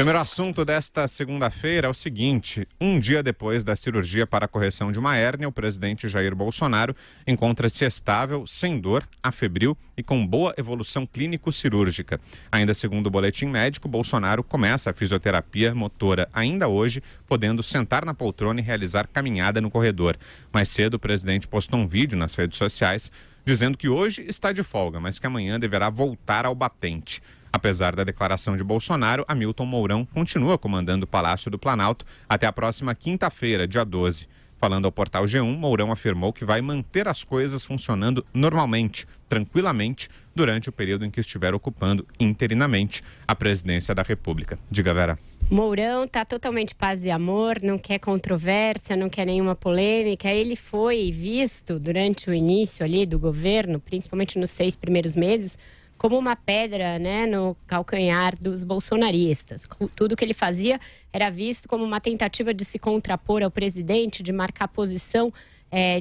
Primeiro assunto desta segunda-feira é o seguinte: um dia depois da cirurgia para a correção de uma hérnia, o presidente Jair Bolsonaro encontra-se estável, sem dor, afebril e com boa evolução clínico-cirúrgica. Ainda segundo o boletim médico, Bolsonaro começa a fisioterapia motora ainda hoje, podendo sentar na poltrona e realizar caminhada no corredor. Mais cedo, o presidente postou um vídeo nas redes sociais dizendo que hoje está de folga, mas que amanhã deverá voltar ao batente. Apesar da declaração de Bolsonaro, Hamilton Mourão continua comandando o Palácio do Planalto até a próxima quinta-feira, dia 12. Falando ao portal G1, Mourão afirmou que vai manter as coisas funcionando normalmente, tranquilamente, durante o período em que estiver ocupando interinamente a presidência da República. Diga, Vera. Mourão está totalmente paz e amor, não quer controvérsia, não quer nenhuma polêmica. Ele foi visto durante o início ali do governo, principalmente nos 6 primeiros meses, como uma pedra, né, no calcanhar dos bolsonaristas. Tudo que ele fazia era visto como uma tentativa de se contrapor ao presidente, de marcar posição,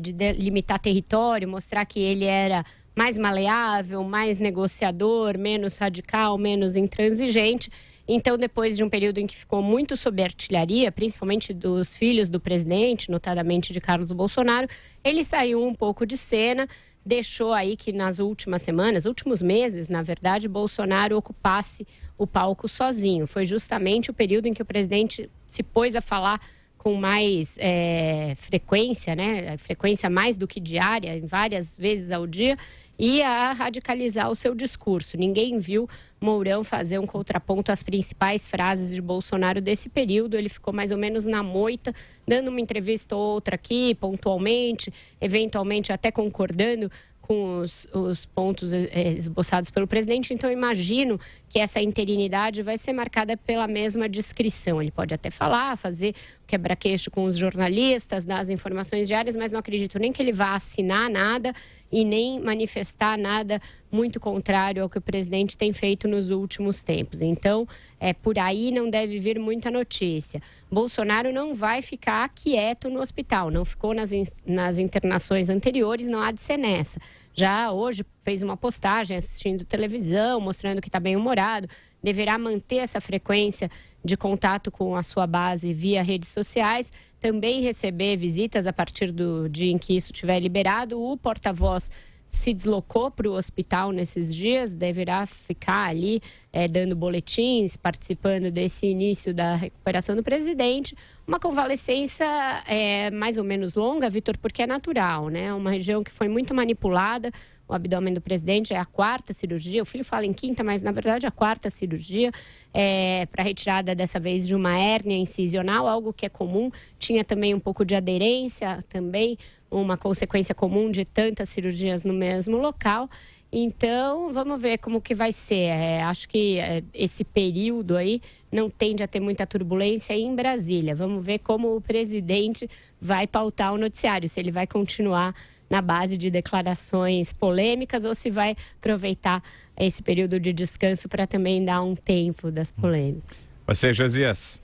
de limitar território, mostrar que ele era mais maleável, mais negociador, menos radical, menos intransigente. Então, depois de um período em que ficou muito sob artilharia, principalmente dos filhos do presidente, notadamente de Carlos Bolsonaro, ele saiu um pouco de cena, deixou aí que nas últimas semanas, últimos meses, na verdade, Bolsonaro ocupasse o palco sozinho. Foi justamente o período em que o presidente se pôs a falar com mais frequência, né? Frequência mais do que diária, várias vezes ao dia, e a radicalizar o seu discurso. Ninguém viu Mourão fazer um contraponto às principais frases de Bolsonaro desse período. Ele ficou mais ou menos na moita, dando uma entrevista ou outra aqui, pontualmente, eventualmente até concordando com os pontos esboçados pelo presidente. Então, eu imagino que essa interinidade vai ser marcada pela mesma descrição. Ele pode até falar, fazer quebra-queixo com os jornalistas, dar as informações diárias, mas não acredito nem que ele vá assinar nada e nem manifestar nada muito contrário ao que o presidente tem feito nos últimos tempos. Então, por aí não deve vir muita notícia. Bolsonaro não vai ficar quieto no hospital, não ficou nas internações anteriores, não há de ser nessa. Já hoje fez uma postagem assistindo televisão, mostrando que está bem-humorado, deverá manter essa frequência de contato com a sua base via redes sociais, também receber visitas a partir do dia em que isso estiver liberado. O porta-voz se deslocou para o hospital nesses dias, deverá ficar ali dando boletins, participando desse início da recuperação do presidente. Uma convalescença mais ou menos longa, Vitor, porque é natural, né? Uma região que foi muito manipulada. O abdômen do presidente é a 4ª cirurgia. O filho fala em 5ª, mas na verdade a 4ª cirurgia para retirada dessa vez de uma hérnia incisional, algo que é comum. Tinha também um pouco de aderência, também uma consequência comum de tantas cirurgias no mesmo local. Então, vamos ver como que vai ser. Acho que esse período aí não tende a ter muita turbulência em Brasília. Vamos ver como o presidente vai pautar o noticiário, se ele vai continuar na base de declarações polêmicas ou se vai aproveitar esse período de descanso para também dar um tempo das polêmicas. Você, Josias?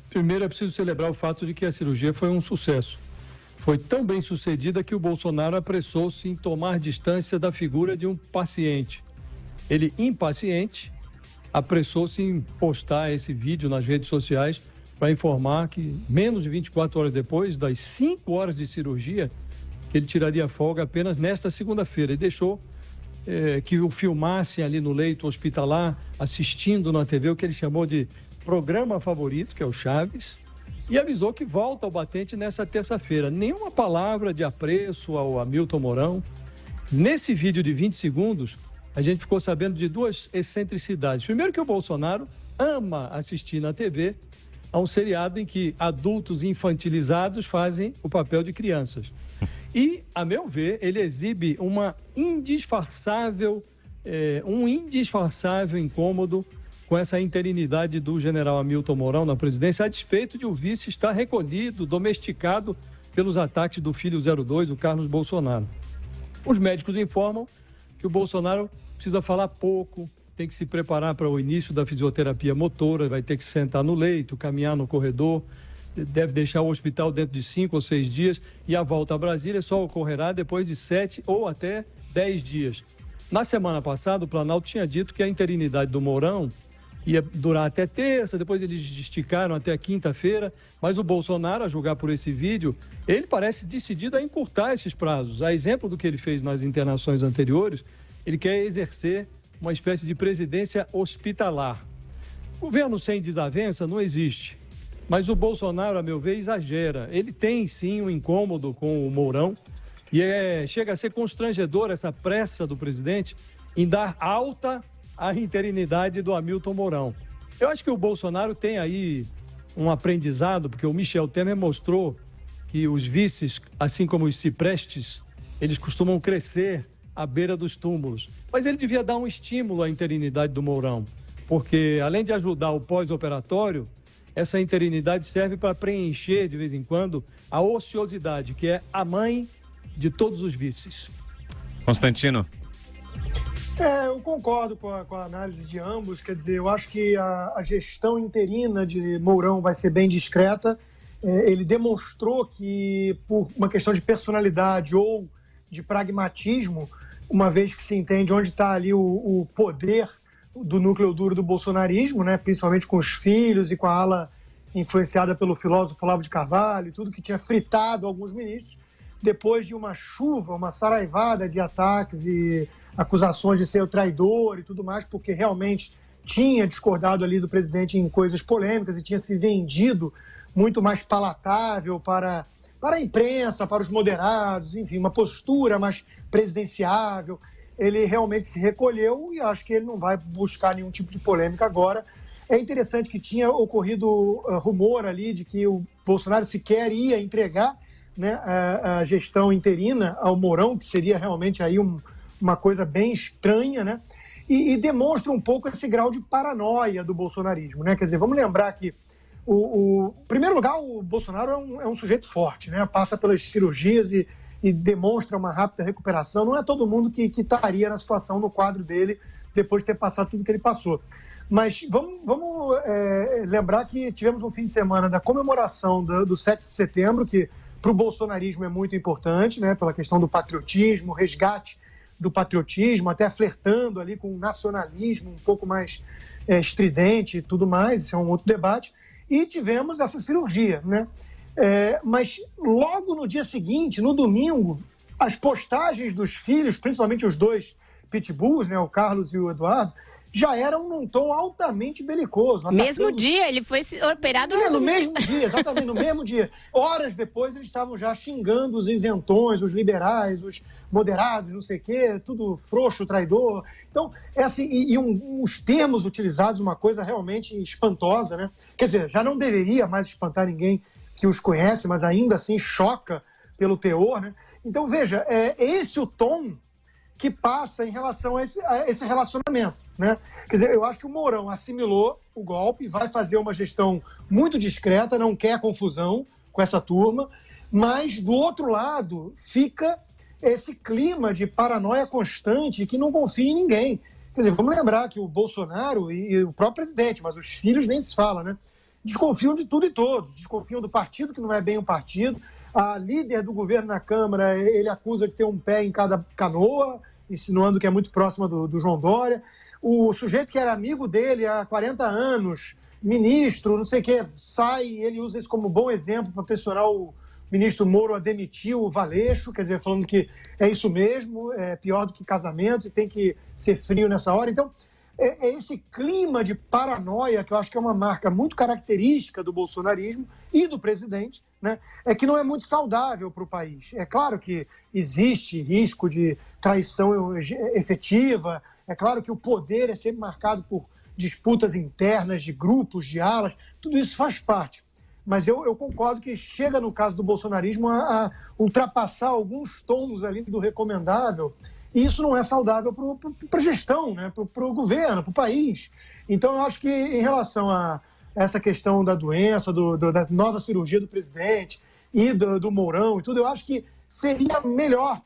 Primeiro é preciso celebrar o fato de que a cirurgia foi um sucesso. Foi tão bem sucedida que o Bolsonaro apressou-se em tomar distância da figura de um paciente. Ele, impaciente, apressou-se em postar esse vídeo nas redes sociais para informar que menos de 24 horas depois das 5 horas de cirurgia, que ele tiraria folga apenas nesta segunda-feira e deixou que o filmassem ali no leito hospitalar, assistindo na TV o que ele chamou de programa favorito, que é o Chaves, e avisou que volta ao batente nessa terça-feira. Nenhuma palavra de apreço ao Hamilton Mourão. Nesse vídeo de 20 segundos, a gente ficou sabendo de 2 excentricidades. Primeiro, que o Bolsonaro ama assistir na TV a um seriado em que adultos infantilizados fazem o papel de crianças. E, a meu ver, ele exibe um indisfarçável incômodo com essa interinidade do general Hamilton Mourão na presidência, a despeito de o vice estar recolhido, domesticado pelos ataques do filho 02, o Carlos Bolsonaro. Os médicos informam que o Bolsonaro precisa falar pouco, tem que se preparar para o início da fisioterapia motora, vai ter que sentar no leito, caminhar no corredor, deve deixar o hospital dentro de 5 ou 6 dias e a volta a Brasília só ocorrerá depois de 7 ou até 10 dias. Na semana passada, o Planalto tinha dito que a interinidade do Mourão ia durar até terça, depois eles esticaram até quinta-feira, mas o Bolsonaro, a julgar por esse vídeo, ele parece decidido a encurtar esses prazos. A exemplo do que ele fez nas internações anteriores, ele quer exercer uma espécie de presidência hospitalar. Governo sem desavença não existe, mas o Bolsonaro, a meu ver, exagera. Ele tem, sim, um incômodo com o Mourão e chega a ser constrangedor essa pressa do presidente em dar alta à interinidade do Hamilton Mourão. Eu acho que o Bolsonaro tem aí um aprendizado, porque o Michel Temer mostrou que os vices, assim como os ciprestes, eles costumam crescer à beira dos túmulos. Mas ele devia dar um estímulo à interinidade do Mourão, porque além de ajudar o pós-operatório, essa interinidade serve para preencher, de vez em quando, a ociosidade, que é a mãe de todos os vícios. Constantino. Eu concordo com a análise de ambos. Quer dizer, eu acho que a gestão interina de Mourão vai ser bem discreta. Ele demonstrou que, por uma questão de personalidade ou de pragmatismo, uma vez que se entende onde está ali o poder do núcleo duro do bolsonarismo, né, principalmente com os filhos e com a ala influenciada pelo filósofo Olavo de Carvalho, e tudo que tinha fritado alguns ministros, depois de uma chuva, uma saraivada de ataques e acusações de ser o traidor e tudo mais, porque realmente tinha discordado ali do presidente em coisas polêmicas e tinha se vendido muito mais palatável para a imprensa, para os moderados, enfim, uma postura mais presidenciável. Ele realmente se recolheu e acho que ele não vai buscar nenhum tipo de polêmica agora. É interessante que tinha ocorrido rumor ali de que o Bolsonaro sequer ia entregar, né, a gestão interina ao Mourão, que seria realmente aí uma coisa bem estranha, né? E demonstra um pouco esse grau de paranoia do bolsonarismo, né? Quer dizer, vamos lembrar que, em primeiro lugar, o Bolsonaro é um sujeito forte, né? Passa pelas cirurgias e demonstra uma rápida recuperação. Não é todo mundo que estaria na situação, no quadro dele, depois de ter passado tudo que ele passou. Mas vamos lembrar que tivemos um fim de semana da comemoração do 7 de setembro, que para o bolsonarismo é muito importante, né? Pela questão do patriotismo, resgate do patriotismo, até flertando ali com o nacionalismo um pouco mais estridente e tudo mais, isso é um outro debate. E tivemos essa cirurgia, né? Mas logo no dia seguinte, no domingo, as postagens dos filhos, principalmente os dois pitbulls, né, o Carlos e o Eduardo, já eram num tom altamente belicoso. Mesmo dia, ele foi operado no mesmo dia, exatamente, no mesmo dia. Horas depois, eles estavam já xingando os isentões, os liberais, os moderados, não sei o quê, tudo frouxo, traidor. Então, é assim, os termos utilizados, uma coisa realmente espantosa, né? Quer dizer, já não deveria mais espantar ninguém que os conhece, mas ainda assim choca pelo teor, né? Então, veja, é esse o tom que passa em relação a esse relacionamento, né? Quer dizer, eu acho que o Mourão assimilou o golpe, vai fazer uma gestão muito discreta, não quer confusão com essa turma, mas do outro lado fica esse clima de paranoia constante que não confia em ninguém. Quer dizer, vamos lembrar que o Bolsonaro e o próprio presidente, mas os filhos nem se fala, né? Desconfiam de tudo e todos, desconfiam do partido, que não é bem um partido. A líder do governo na Câmara, ele acusa de ter um pé em cada canoa, insinuando que é muito próxima do João Dória. O sujeito que era amigo dele há 40 anos, ministro, não sei o quê, sai, ele usa isso como bom exemplo para pressionar o ministro Moro a demitir o Valeixo, quer dizer, falando que é isso mesmo, é pior do que casamento e tem que ser frio nessa hora. Então, é esse clima de paranoia, que eu acho que é uma marca muito característica do bolsonarismo e do presidente, né? É que não é muito saudável para o país. É claro que existe risco de traição efetiva, é claro que o poder é sempre marcado por disputas internas de grupos, de alas, tudo isso faz parte. Mas eu concordo que chega, no caso do bolsonarismo, a ultrapassar alguns tons ali do recomendável. E isso não é saudável para a gestão, né? Para o governo, para o país. Então, eu acho que em relação a essa questão da doença, da nova cirurgia do presidente e do Mourão e tudo, eu acho que seria melhor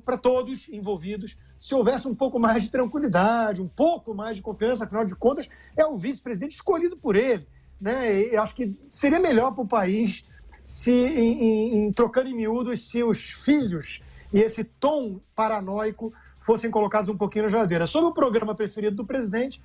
para todos envolvidos se houvesse um pouco mais de tranquilidade, um pouco mais de confiança. Afinal de contas, é o vice-presidente escolhido por ele, né? Eu acho que seria melhor para o país se, trocando em miúdos, se os filhos e esse tom paranoico fossem colocados um pouquinho na geladeira. Sobre o programa preferido do presidente,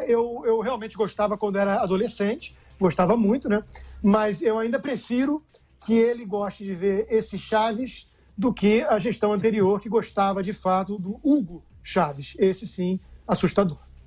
eu realmente gostava quando era adolescente, gostava muito, né? Mas eu ainda prefiro que ele goste de ver esse Chaves do que a gestão anterior, que gostava, de fato, do Hugo Chaves. Esse, sim, assustador.